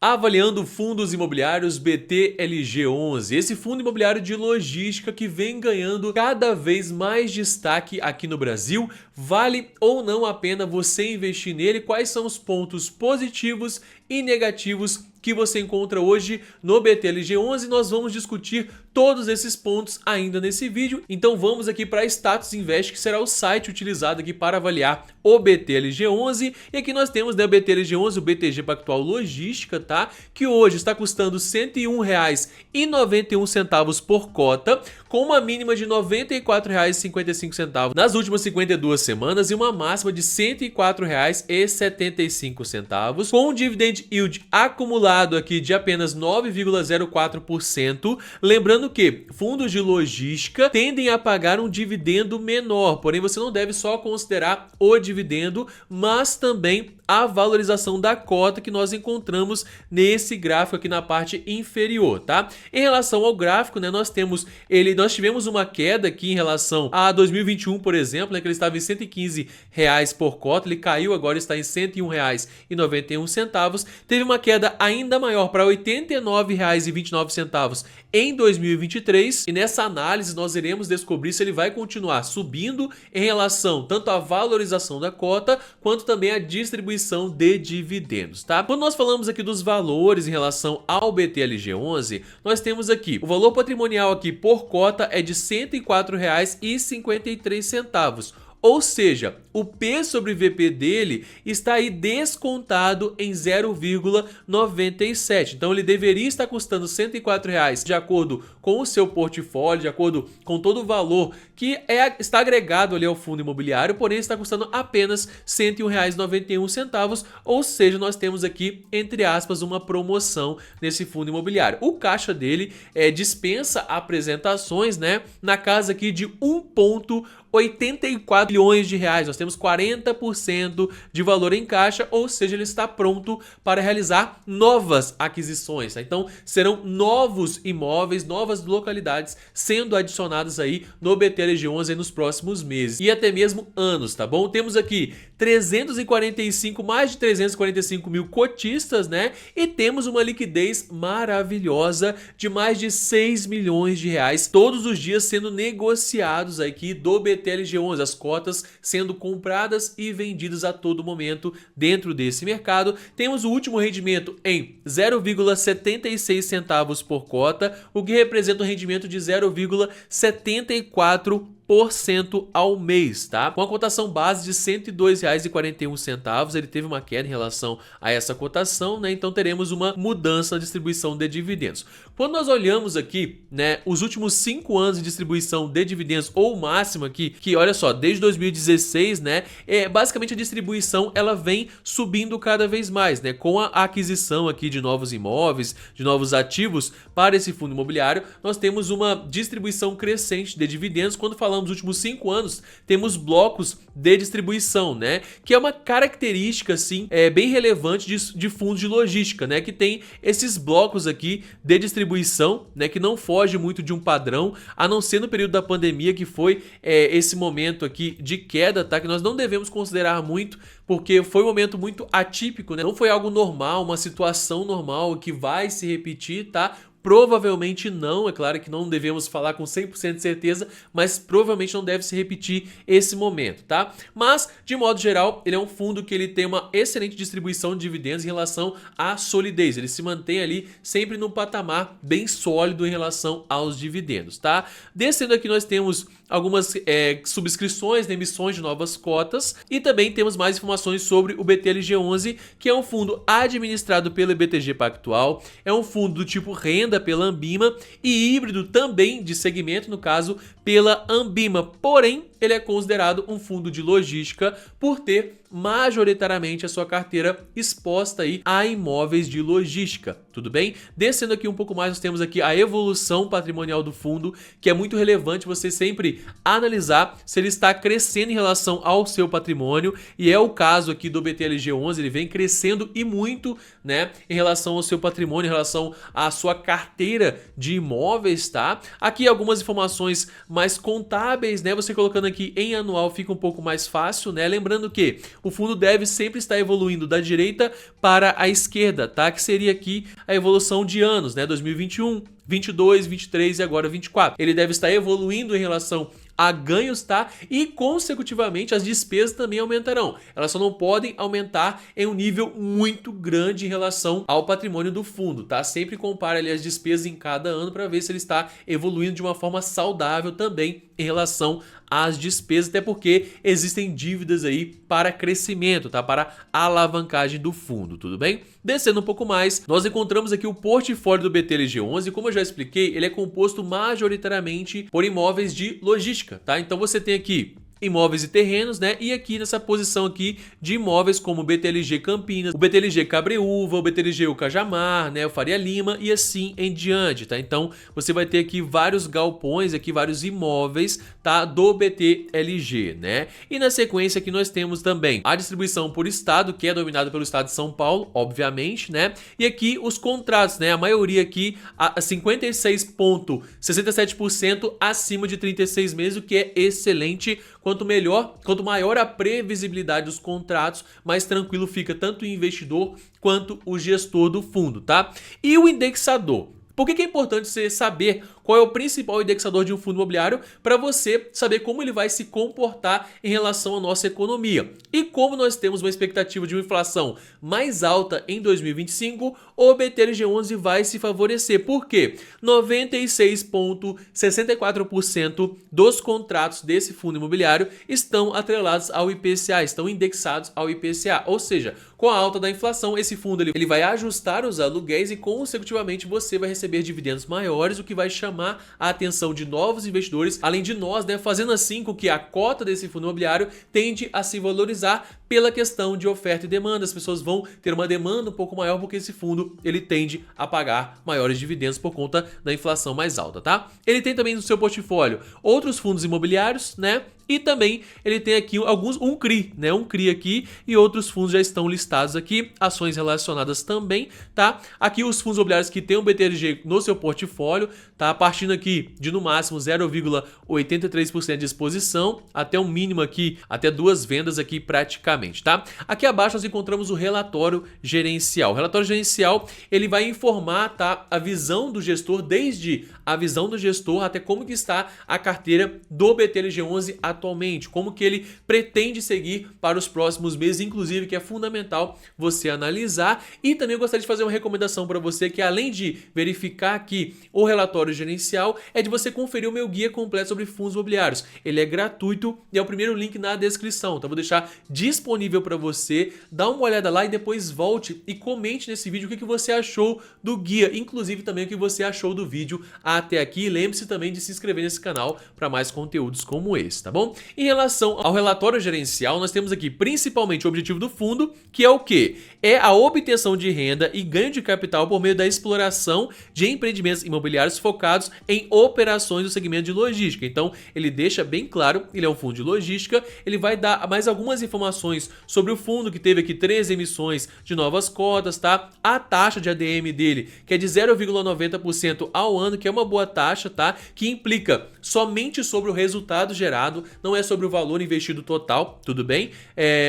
Avaliando fundos imobiliários BTLG11, esse fundo imobiliário de logística que vem ganhando cada vez mais destaque aqui no Brasil. Vale ou não a pena você investir nele? Quais são os pontos positivos e negativos que você encontra hoje no BTLG11? Nós vamos discutir todos esses pontos ainda nesse vídeo. Então vamos aqui para Status Invest, que será o site utilizado aqui para avaliar o BTLG11. E aqui nós temos, né, o BTLG11, o BTG Pactual Logística, tá? Que hoje está custando R$ 101,91 por cota, com uma mínima de R$ 94,55 nas últimas 52 semanas e uma máxima de R$ 104,75, com um dividend yield acumulado aqui de apenas 9,04%. Lembrando que fundos de logística tendem a pagar um dividendo menor, porém você não deve só considerar o dividendo, mas também a valorização da cota que nós encontramos nesse gráfico aqui na parte inferior, tá? Em relação ao gráfico, né, nós tivemos uma queda aqui em relação a 2021, por exemplo, né, que ele estava em R$ 115 por cota, ele caiu, agora está em R$ 101,91. Teve uma queda ainda maior para R$ 89,29 em 2023, e nessa análise nós iremos descobrir se ele vai continuar subindo em relação tanto à valorização da cota quanto também à distribuição de dividendos, tá? Quando nós falamos aqui dos valores em relação ao BTLG11, nós temos aqui o valor patrimonial aqui por cota é de R$ 104,53. Ou seja, o P sobre VP dele está aí descontado em 0,97. Então ele deveria estar custando R$ 104 de acordo com o seu portfólio, de acordo com todo o valor que está agregado ali ao fundo imobiliário, porém está custando apenas R$ 101,91. Ou seja, nós temos aqui, entre aspas, uma promoção nesse fundo imobiliário. O caixa dele dispensa apresentações, né? Na casa aqui de 1,84 bilhões de reais. Nós temos 40% de valor em caixa, ou seja, ele está pronto para realizar novas aquisições, tá? Então serão novos imóveis, novas localidades sendo adicionadas aí no BTLG11 nos próximos meses e até mesmo anos, tá bom? Temos aqui mais de 345 mil cotistas, né? E temos uma liquidez maravilhosa de mais de 6 milhões de reais todos os dias sendo negociados aqui do BTLG11, as cotas sendo compradas e vendidas a todo momento dentro desse mercado. Temos o último rendimento em 0,76 por cota, o que representa um rendimento de 0,74% ao mês, tá? Com a cotação base de R$ 102,41, ele teve uma queda em relação a essa cotação, né? Então teremos uma mudança na distribuição de dividendos. Quando nós olhamos aqui, né, os últimos 5 anos de distribuição de dividendos, ou o máximo aqui, que olha só, desde 2016, né, basicamente a distribuição ela vem subindo cada vez mais, né? Com a aquisição aqui de novos imóveis, de novos ativos para esse fundo imobiliário, nós temos uma distribuição crescente de dividendos. Quando falamos dos últimos 5 anos, temos blocos de distribuição, né? Que é uma característica, assim, bem relevante de fundos de logística, né? Que tem esses blocos aqui de distribuição, né? Que não foge muito de um padrão, a não ser no período da pandemia, que foi esse momento aqui de queda, tá? Que nós não devemos considerar muito, porque foi um momento muito atípico, né? Não foi algo normal, uma situação normal que vai se repetir, tá? Provavelmente não, é claro que não devemos falar com 100% de certeza, mas provavelmente não deve se repetir esse momento, tá? Mas, de modo geral, ele é um fundo que ele tem uma excelente distribuição de dividendos em relação à solidez. Ele se mantém ali sempre num patamar bem sólido em relação aos dividendos, tá? Descendo aqui nós temos algumas subscrições, né, emissões de novas cotas, e também temos mais informações sobre o BTLG11, que é um fundo administrado pelo BTG Pactual, é um fundo do tipo renda pela Ambima e híbrido também de segmento, no caso pela Ambima, porém ele é considerado um fundo de logística por ter majoritariamente a sua carteira exposta aí a imóveis de logística, tudo bem? Descendo aqui um pouco mais, nós temos aqui a evolução patrimonial do fundo, que é muito relevante você sempre analisar se ele está crescendo em relação ao seu patrimônio, e é o caso aqui do BTLG11, ele vem crescendo e muito, né, em relação ao seu patrimônio, em relação à sua carteira de imóveis, tá? Aqui algumas informações mais contábeis, né, você colocando aqui em anual fica um pouco mais fácil, né? Lembrando que o fundo deve sempre estar evoluindo da direita para a esquerda, tá? Que seria aqui a evolução de anos, né? 2021, 22, 23 e agora 24. Ele deve estar evoluindo em relação a ganhos, tá? E consecutivamente as despesas também aumentarão. Elas só não podem aumentar em um nível muito grande em relação ao patrimônio do fundo, tá? Sempre compare ali as despesas em cada ano para ver se ele está evoluindo de uma forma saudável também em relação às despesas, até porque existem dívidas aí para crescimento, tá? Para alavancagem do fundo, tudo bem? Descendo um pouco mais, nós encontramos aqui o portfólio do BTLG11, como eu já expliquei, ele é composto majoritariamente por imóveis de logística, tá? Então você tem aqui imóveis e terrenos, né? E aqui nessa posição aqui de imóveis como o BTLG Campinas, o BTLG Cabreúva, o BTLG o Cajamar, né? O Faria Lima e assim em diante, tá? Então você vai ter aqui vários galpões, aqui vários imóveis, tá? Do BTLG, né? E na sequência aqui nós temos também a distribuição por estado, que é dominada pelo estado de São Paulo, obviamente, né? E aqui os contratos, né? A maioria aqui a 56,67% acima de 36 meses, o que é excelente. Quanto maior a previsibilidade dos contratos, mais tranquilo fica tanto o investidor quanto o gestor do fundo, tá? E o indexador? Por que é importante você saber qual é o principal indexador de um fundo imobiliário para você saber como ele vai se comportar em relação à nossa economia? E como nós temos uma expectativa de uma inflação mais alta em 2025, o BTLG11 vai se favorecer. Por quê? 96,64% dos contratos desse fundo imobiliário estão atrelados ao IPCA, estão indexados ao IPCA, ou seja, com a alta da inflação, esse fundo ele vai ajustar os aluguéis e consecutivamente você vai receber dividendos maiores, o que vai chamar a atenção de novos investidores, além de nós, né, fazendo assim com que a cota desse fundo imobiliário tende a se valorizar pela questão de oferta e demanda. As pessoas vão ter uma demanda um pouco maior porque esse fundo ele tende a pagar maiores dividendos por conta da inflação mais alta, tá? Ele tem também no seu portfólio outros fundos imobiliários, né? E também ele tem aqui um CRI, né? Um CRI aqui e outros fundos já estão listados aqui, ações relacionadas também, tá? Aqui os fundos imobiliários que tem um BTLG no seu portfólio, tá? Partindo aqui de no máximo 0,83% de exposição, até um mínimo aqui, até 2 vendas aqui praticamente, tá? Aqui abaixo nós encontramos o relatório gerencial. O relatório gerencial, ele vai informar, tá? A visão do gestor, desde a visão do gestor até como que está a carteira do BTLG11 atualmente, como que ele pretende seguir para os próximos meses, inclusive que é fundamental você analisar. E também eu gostaria de fazer uma recomendação para você, que além de verificar aqui o relatório gerencial, é de você conferir o meu guia completo sobre fundos imobiliários. Ele é gratuito e é o primeiro link na descrição, então vou deixar disponível para você. Dá uma olhada lá e depois volte e comente nesse vídeo o que você achou do guia, inclusive também o que você achou do vídeo até aqui. Lembre-se também de se inscrever nesse canal para mais conteúdos como esse, tá bom? Em relação ao relatório gerencial, nós temos aqui principalmente o objetivo do fundo, que é o quê? É a obtenção de renda e ganho de capital por meio da exploração de empreendimentos imobiliários focados em operações do segmento de logística. Então, ele deixa bem claro, ele é um fundo de logística, ele vai dar mais algumas informações sobre o fundo, que teve aqui 3 emissões de novas cotas, tá? A taxa de ADM dele, que é de 0,90% ao ano, que é uma boa taxa, tá? Que implica somente sobre o resultado gerado, não é sobre o valor investido total, tudo bem?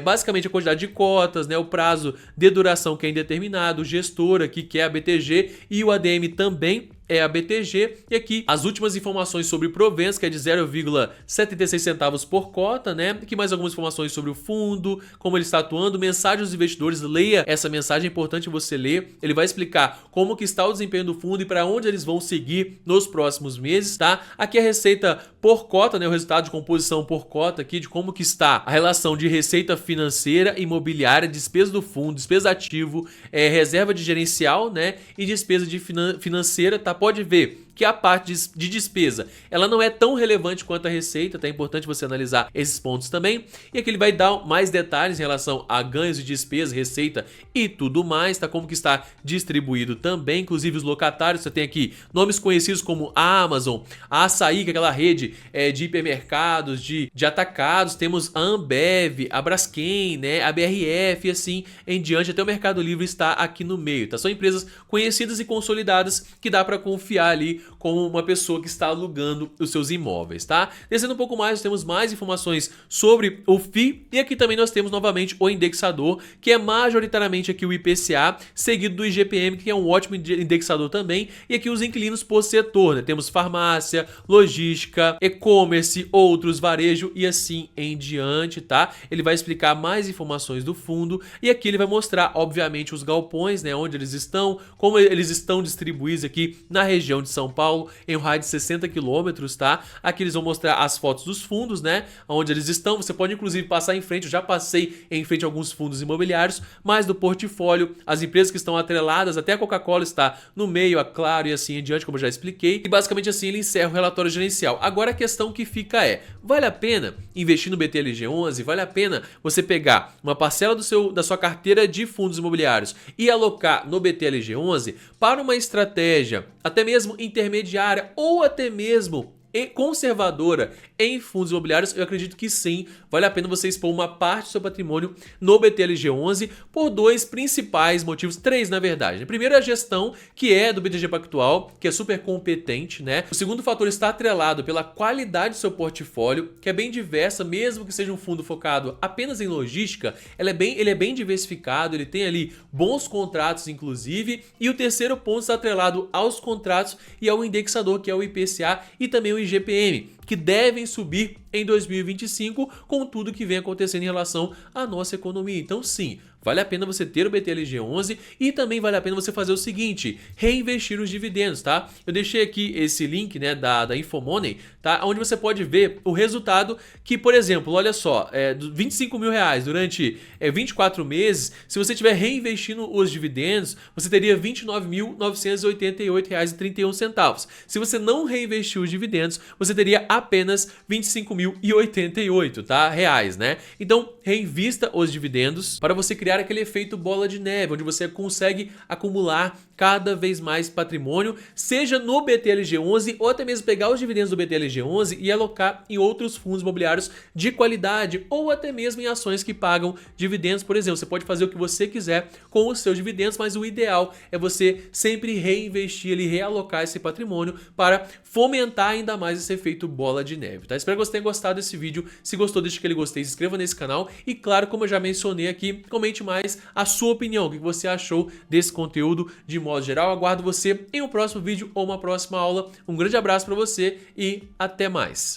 Basicamente a quantidade de cotas, né? O prazo de duração que é indeterminado, o gestor aqui que é a BTG e o ADM também é a BTG. E aqui as últimas informações sobre proventos, que é de 0,76 centavos por cota, né? Aqui mais algumas informações sobre o fundo, como ele está atuando, mensagem dos investidores. Leia essa mensagem, é importante você ler. Ele vai explicar como que está o desempenho do fundo e para onde eles vão seguir nos próximos meses, tá? Aqui a receita por cota, né? O resultado de composição por cota aqui, de como que está a relação de receita financeira, imobiliária, despesa do fundo, despesa ativo, reserva de gerencial, né? E despesa de financeira, tá? Pode ver que a parte de despesa, ela não é tão relevante quanto a receita, tá? É importante você analisar esses pontos também. E aqui ele vai dar mais detalhes em relação a ganhos de despesa, receita e tudo mais, tá? Como que está distribuído também, inclusive os locatários. Você tem aqui nomes conhecidos como a Amazon, a Açaí, que é aquela rede de hipermercados, de atacados. Temos a Ambev, a Braskem, né? A BRF e assim em diante. Até o Mercado Livre está aqui no meio, tá? São empresas conhecidas e consolidadas que dá para confiar ali como uma pessoa que está alugando os seus imóveis, tá? Descendo um pouco mais, temos mais informações sobre o FII e aqui também nós temos novamente o indexador, que é majoritariamente aqui o IPCA, seguido do IGPM, que é um ótimo indexador também, e aqui os inquilinos por setor, né? Temos farmácia, logística, e-commerce, outros, varejo e assim em diante, tá? Ele vai explicar mais informações do fundo e aqui ele vai mostrar, obviamente, os galpões, né? Onde eles estão, como eles estão distribuídos aqui na região de São Paulo, em um raio de 60 quilômetros, tá? Aqui eles vão mostrar as fotos dos fundos, né? Onde eles estão, você pode inclusive passar em frente, eu já passei em frente a alguns fundos imobiliários, mas do portfólio, as empresas que estão atreladas, até a Coca-Cola está no meio, a Claro e assim em diante, como eu já expliquei, e basicamente assim ele encerra o relatório gerencial. Agora a questão que fica é, vale a pena investir no BTLG11? Vale a pena você pegar uma parcela da sua carteira de fundos imobiliários e alocar no BTLG11 para uma estratégia até mesmo intermediária ou até mesmo conservadora em fundos imobiliários? Eu acredito que sim, vale a pena você expor uma parte do seu patrimônio no BTLG11 por dois principais motivos, três na verdade. Primeiro é a gestão, que é do BTG Pactual, que é super competente, né? O segundo fator está atrelado pela qualidade do seu portfólio, que é bem diversa, mesmo que seja um fundo focado apenas em logística, ele é bem diversificado, ele tem ali bons contratos inclusive, e o terceiro ponto está atrelado aos contratos e ao indexador, que é o IPCA e também o IGPM, que devem subir em 2025 com tudo que vem acontecendo em relação à nossa economia. Então sim, vale a pena você ter o BTLG11 e também vale a pena você fazer o seguinte, reinvestir os dividendos, tá? Eu deixei aqui esse link, né, da Infomoney, tá? Onde você pode ver o resultado que, por exemplo, olha só, R$25 mil durante 24 meses, se você estiver reinvestindo os dividendos, você teria R$29.988,31. Se você não reinvestir os dividendos, você teria apenas R$25.088, tá? Reais, né? Então, reinvista os dividendos para você criar aquele efeito bola de neve, onde você consegue acumular cada vez mais patrimônio, seja no BTLG11 ou até mesmo pegar os dividendos do BTLG11 e alocar em outros fundos imobiliários de qualidade ou até mesmo em ações que pagam dividendos, por exemplo. Você pode fazer o que você quiser com os seus dividendos, mas o ideal é você sempre reinvestir e realocar esse patrimônio para fomentar ainda mais esse efeito bola de neve, tá? Espero que você tenha gostado desse vídeo. Se gostou, deixa aquele gostei, se inscreva nesse canal e, claro, como eu já mencionei aqui, comente mais a sua opinião, o que você achou desse conteúdo de modo geral. Aguardo você em um próximo vídeo ou uma próxima aula. Um grande abraço para você e até mais!